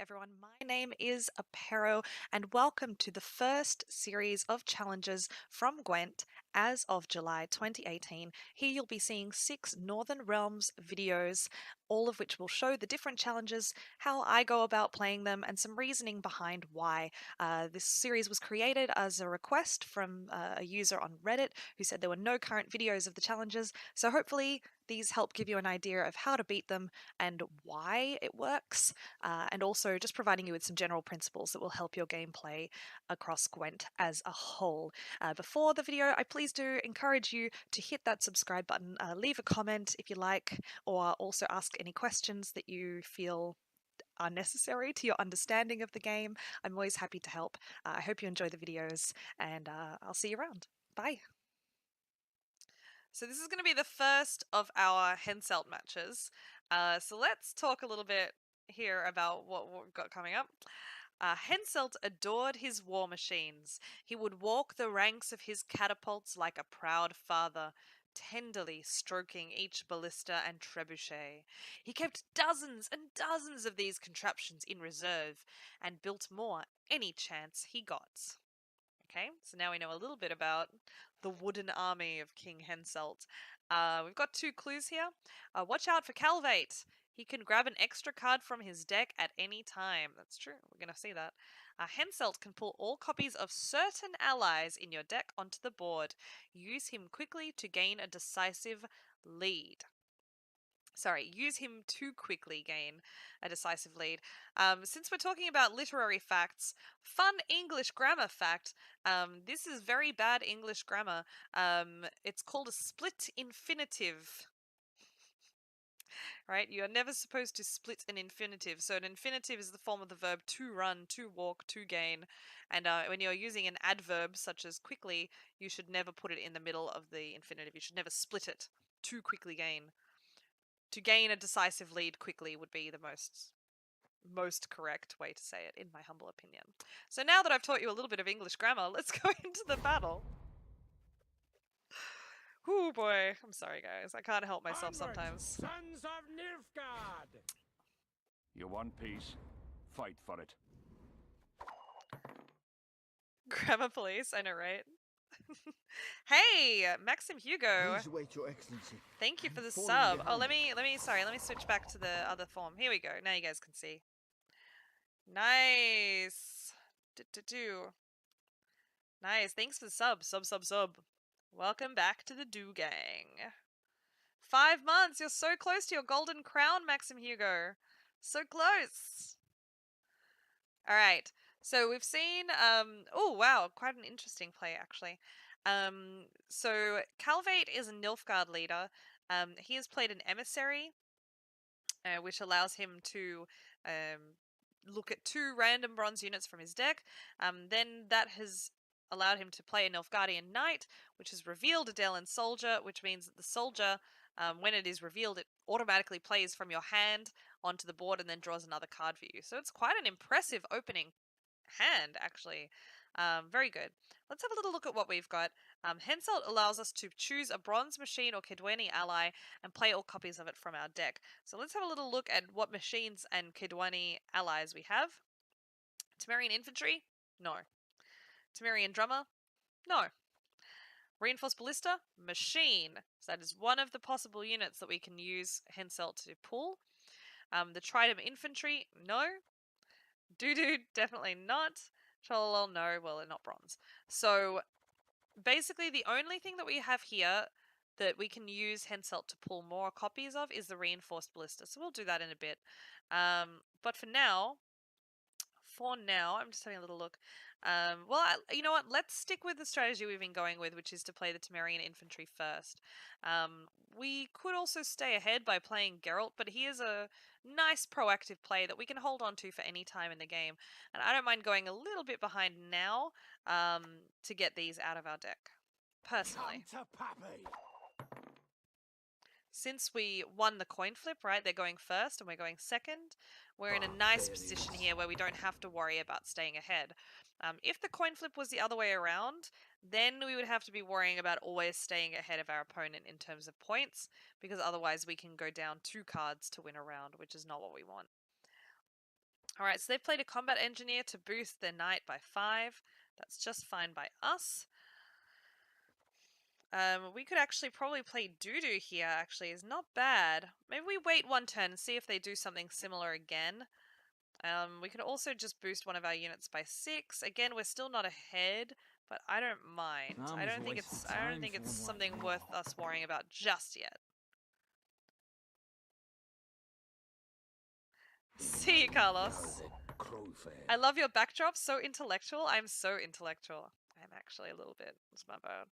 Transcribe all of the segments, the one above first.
everyone. My name is Apero, and welcome to the first series of challenges from Gwent as of July 2018. Here you'll be seeing 6 Northern Realms videos, all of which will show the different challenges, how I go about playing them, and some reasoning behind why. This series was created as a request from a user on Reddit who said there were no current videos of the challenges, so hopefully these help give you an idea of how to beat them and why it works, and also just providing you with some general principles that will help your gameplay across Gwent as a whole. Before the video, I please do encourage you to hit that subscribe button, leave a comment if you like, or also ask any questions that you feel are necessary to your understanding of the game. I'm always happy to help. I hope you enjoy the videos, and I'll see you around. Bye. So this is going to be the first of our Henselt matches. So let's talk a little bit here about what we've got coming up. Henselt adored his war machines. He would walk the ranks of his catapults like a proud father, tenderly stroking each ballista and trebuchet. He kept dozens and dozens of these contraptions in reserve and built more any chance he got. Okay, so now we know a little bit about the wooden army of King Henselt. We've got 2 clues here. Watch out for Calvate. He can grab an extra card from his deck at any time. That's true. We're going to see that. Henselt can pull all copies of certain allies in your deck onto the board. Use him quickly to gain a decisive lead. Sorry, use him to quickly gain a decisive lead. Since we're talking about literary facts, fun English grammar fact. This is very bad English grammar. It's called a split infinitive. Right? You're never supposed to split an infinitive. So an infinitive is the form of the verb to run, to walk, to gain. And when you're using an adverb such as quickly, you should never put it in the middle of the infinitive. You should never split it. To quickly gain. To gain a decisive lead quickly would be the most correct way to say it, in my humble opinion. So now that I've taught you a little bit of English grammar, let's go into the battle. Oh boy, I'm sorry guys, I can't help myself sometimes. Sons of Nilfgaard! You want peace? Fight for it. Grammar police, I know, right? Hey, Maxim Hugo. Please wait, Your Excellency. Thank you for I'm the falling sub. Oh, behind. let me switch back to the other form. Here we go. Now you guys can see. Nice. Nice. Thanks for the sub. Sub. Welcome back to the Do Gang. 5 months. You're so close to your golden crown, Maxim Hugo. So close. All right. So we've seen. Oh wow, quite an interesting play actually. So Calvate is a Nilfgaard leader. He has played an emissary, which allows him to look at 2 random bronze units from his deck. Then that has allowed him to play a Nilfgaardian Knight, which has revealed a Dellen Soldier, which means that the soldier, when it is revealed, it automatically plays from your hand onto the board and then draws another card for you. So it's quite an impressive opening hand, actually. Very good. Let's have a little look at what we've got. Henselt allows us to choose a bronze machine or Kedweni ally and play all copies of it from our deck. So let's have a little look at what machines and Kedweni allies we have. Temerian infantry? No. Temerian drummer? No. Reinforced ballista? Machine. So that is one of the possible units that we can use Henselt to pull. The Tridem infantry? No. Doo-doo? Definitely not. Chololol? No. Well, they're not bronze. So basically the only thing that we have here that we can use Henselt to pull more copies of is the Reinforced ballista. So we'll do that in a bit. But for now, I'm just having a little look. Well, you know what? Let's stick with the strategy we've been going with, which is to play the Temerian infantry first. We could also stay ahead by playing Geralt, but he is a nice proactive play that we can hold on to for any time in the game. And I don't mind going a little bit behind now to get these out of our deck, personally. Come to Pappy! Since we won the coin flip, right, they're going first and we're going second, we're in a nice position here where we don't have to worry about staying ahead. If the coin flip was the other way around, then we would have to be worrying about always staying ahead of our opponent in terms of points, because otherwise we can go down 2 cards to win a round, which is not what we want. Alright, so they played a combat engineer to boost their knight by 5. That's just fine by us. We could actually probably play Doo-Doo here, actually. It's not bad. Maybe we wait one turn and see if they do something similar again. We can also just boost one of our units by 6. Again, we're still not ahead, but I don't mind. I don't think it's something worth us worrying about just yet. See you, Carlos. I love your backdrop. So intellectual. I'm so intellectual. I'm actually a little bit. It's my bad.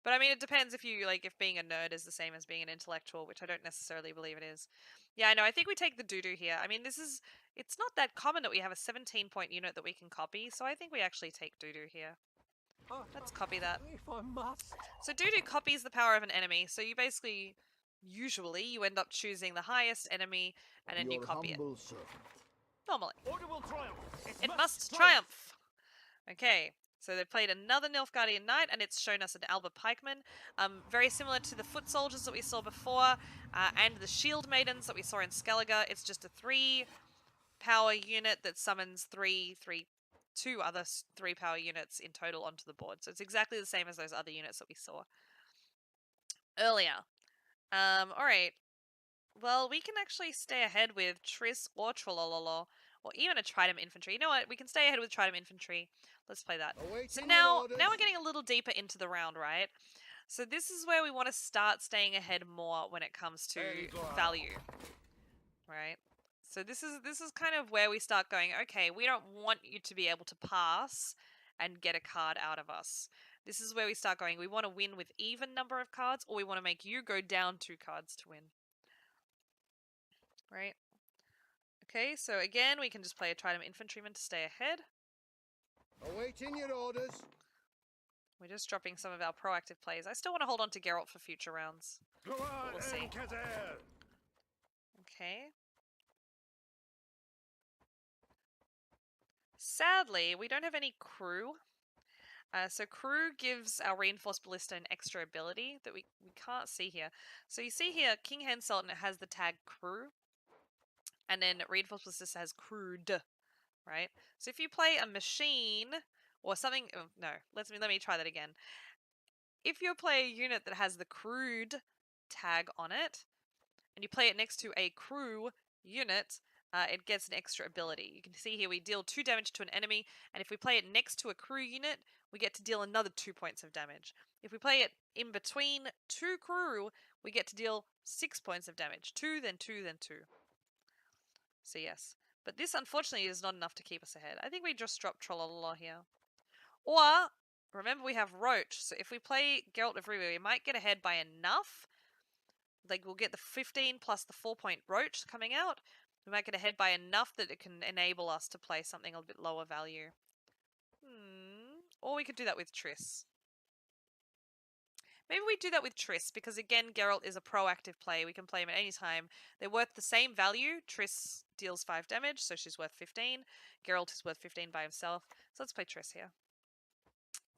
But I mean, it depends if you like if being a nerd is the same as being an intellectual, which I don't necessarily believe it is. Yeah, I know. I think we take the doo-doo here. I mean, it's not that common that we have a 17-point unit that we can copy, so I think we actually take doo-doo here. Let's copy that. If I must. So doo-doo copies the power of an enemy. So you basically, usually, you end up choosing the highest enemy and then you copy it. Servant. Normally. Order will triumph. It must triumph! Okay, so they played another Nilfgaardian Knight, and it's shown us an Alba Pikeman. Very similar to the Foot Soldiers that we saw before, and the Shield Maidens that we saw in Skellige. It's just a 3-power unit that summons two other 3-power units in total onto the board. So it's exactly the same as those other units that we saw earlier. Alright. Well, we can actually stay ahead with Triss or Trollololo, or even a Trident Infantry. You know what? We can stay ahead with Trident Infantry. Let's play that. So now we're getting a little deeper into the round, right? So this is where we want to start staying ahead more when it comes to value, right? So this is kind of where we start going, okay, we don't want you to be able to pass and get a card out of us. This is where we start going, we want to win with even number of cards, or we want to make you go down 2 cards to win. Right? Okay, so again, we can just play a Trident Infantryman to stay ahead. Awaiting your orders. We're just dropping some of our proactive plays. I still want to hold on to Geralt for future rounds. We'll see. Okay. Sadly, we don't have any crew. So crew gives our reinforced ballista an extra ability that we can't see here. So you see here, King Hen Sultan has the tag crew. And then reinforced ballista has crewed, right? So if you play a machine or something, oh, no, let me try that again. If you play a unit that has the crewed tag on it, and you play it next to a crew unit, it gets an extra ability. You can see here we deal 2 damage to an enemy, and if we play it next to a crew unit, we get to deal another 2 points of damage. If we play it in between 2 crew, we get to deal 6 points of damage. 2, then 2, then 2. So yes. But this, unfortunately, is not enough to keep us ahead. I think we just drop Trollololo here. Or, remember we have Roach, so if we play Geralt of Rivia, we might get ahead by enough. Like, we'll get the 15 plus the 4-point Roach coming out. We might get ahead by enough that it can enable us to play something a bit lower value. Or we could do that with Triss. Maybe we do that with Triss, because again, Geralt is a proactive play. We can play him at any time. They're worth the same value. Triss deals 5 damage, so she's worth 15. Geralt is worth 15 by himself. So let's play Triss here.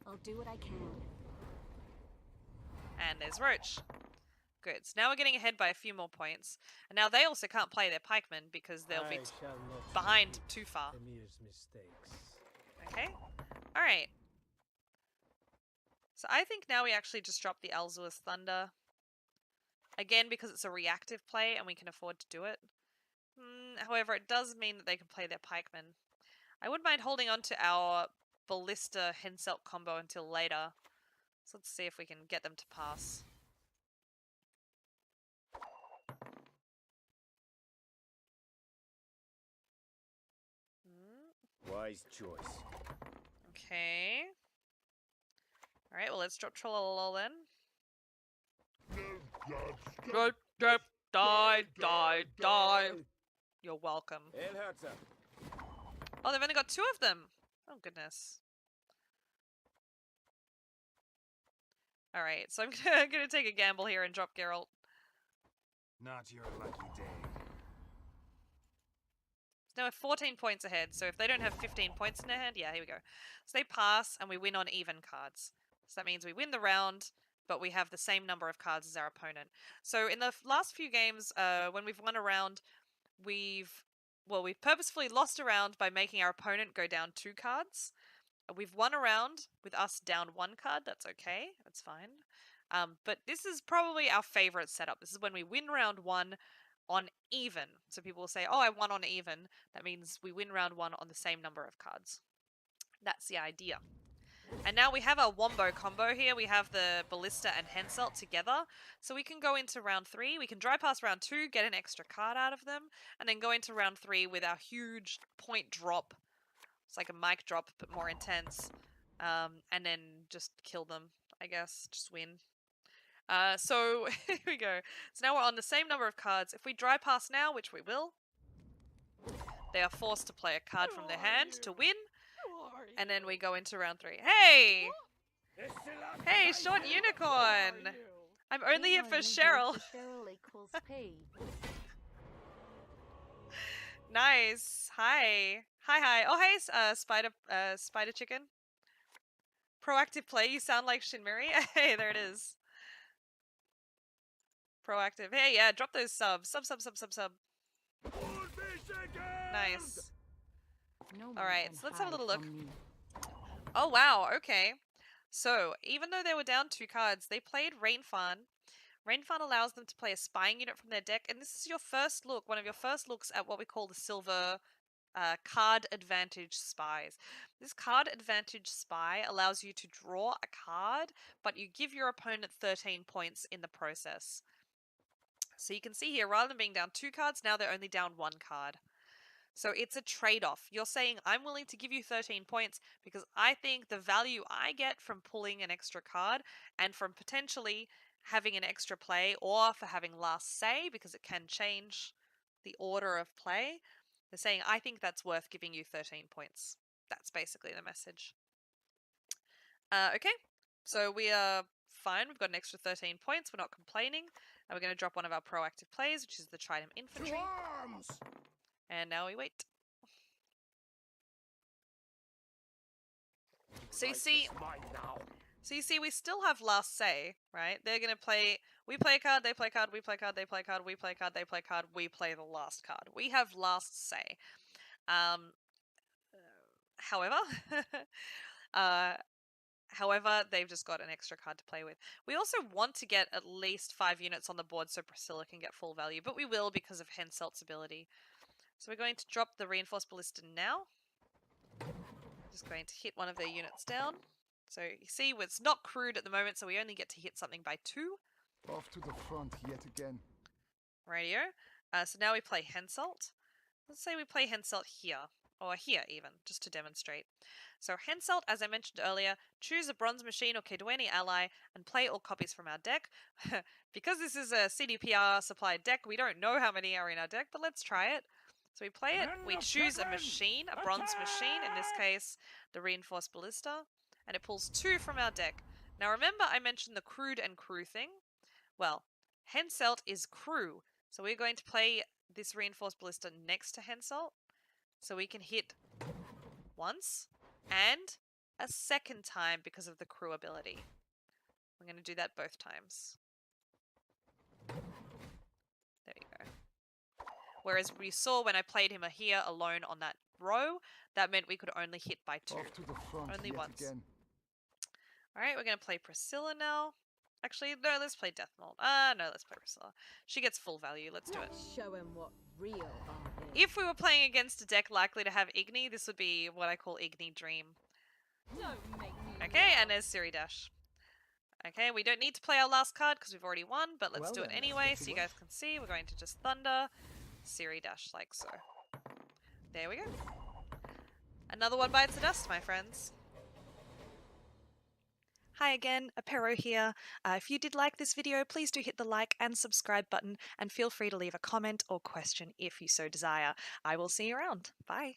I'll do what I can. And there's Roach. Good. So now we're getting ahead by a few more points. And now they also can't play their pikemen because they'll be behind too far. Okay. Alright. So I think now we actually just drop the Alzua's Thunder. Again, because it's a reactive play and we can afford to do it. However, it does mean that they can play their pikemen. I wouldn't mind holding on to our Ballista Henselt combo until later. So let's see if we can get them to pass. Wise choice. Okay. Alright, well let's drop Trollolol then. Die. You're welcome. Oh, they've only got 2 of them. Oh, goodness. Alright, so I'm gonna take a gamble here and drop Geralt. Not your lucky day. Now we're 14 points ahead, so if they don't have 15 points in their hand, yeah, here we go. So they pass, and we win on even cards. So that means we win the round, but we have the same number of cards as our opponent. So in the last few games, when we've won a round, we've we've purposefully lost a round by making our opponent go down 2 cards. We've won a round with us down 1 card. That's okay. That's fine. But this is probably our favorite setup. This is when we win round 1 on even. So people will say, oh, I won on even. That means we win round 1 on the same number of cards. That's the idea. And now we have our wombo combo here. We have the Ballista and Henselt together. So we can go into round 3. We can dry pass round 2, get an extra card out of them, and then go into round 3 with our huge point drop. It's like a mic drop, but more intense. And then just kill them, I guess. Just win. So here we go. So now we're on the same number of cards. If we dry pass now, which we will, they are forced to play a card from their hand to win. And then we go into round 3. Hey! Hey, short unicorn! I'm only here for Cheryl. Cheryl equals P. Nice. Hi. Hi. Oh, hey, spider chicken. Proactive play. You sound like Shinmiri. Hey, there it is. Proactive. Hey, yeah, drop those subs. Sub. Nice. Alright, so let's have a little look. Oh, wow, okay. So, even though they were down 2 cards, they played Rainfarn. Rainfarn allows them to play a spying unit from their deck, and this is your first look, one of your first looks at what we call the silver card advantage spies. This card advantage spy allows you to draw a card, but you give your opponent 13 points in the process. So you can see here, rather than being down 2 cards, now they're only down 1 card. So it's a trade-off. You're saying, I'm willing to give you 13 points because I think the value I get from pulling an extra card and from potentially having an extra play or for having last say, because it can change the order of play, they're saying, I think that's worth giving you 13 points. That's basically the message. Okay, so we are fine. We've got an extra 13 points. We're not complaining. And we're going to drop one of our proactive plays, which is the Trident Infantry. And now we wait. So you see, we still have last say, right? They're going to play, we play a card, they play a card, we play a card, they play a card, we play a card, they play a card, we play the last card. We have last say. However, however, they've just got an extra card to play with. We also want to get at least 5 units on the board so Priscilla can get full value, but we will because of Henselt's ability. So we're going to drop the Reinforced Ballista now. Just going to hit one of their units down. So you see, it's not crewed at the moment, so we only get to hit something by 2. Off to the front yet again. Radio. So now we play Henselt. Let's say we play Henselt here, or here even, just to demonstrate. So Henselt, as I mentioned earlier, choose a Bronze Machine or Kedweni ally and play all copies from our deck. Because this is a CDPR supplied deck, we don't know how many are in our deck, but let's try it. So we play it, we choose a machine, a bronze machine, in this case the Reinforced Ballista, and it pulls 2 from our deck. Now remember I mentioned the crewed and crew thing? Well, Henselt is crew, so we're going to play this Reinforced Ballista next to Henselt, so we can hit once and a second time because of the crew ability. We're going to do that both times. There you go. Whereas we saw when I played him here alone on that row, that meant we could only hit by 2. Off to the front Only yet once. again. Alright, we're going to play Priscilla now. Actually, no, let's play Deathmold. No, let's play Priscilla. She gets full value. Let's do it. Show him what real art is. If we were playing against a deck likely to have Igni, this would be what I call Igni Dream. Don't make me Okay, and there's Siri Dash. Okay, we don't need to play our last card because we've already won, but let's Well do it then, anyway let's so get you to guys can see. We're going to just Thunder, Siri Dash like so. There we go. Another one bites the dust, my friends. Hi again, Apero here. If you did like this video, please do hit the like and subscribe button and feel free to leave a comment or question if you so desire. I will see you around. Bye.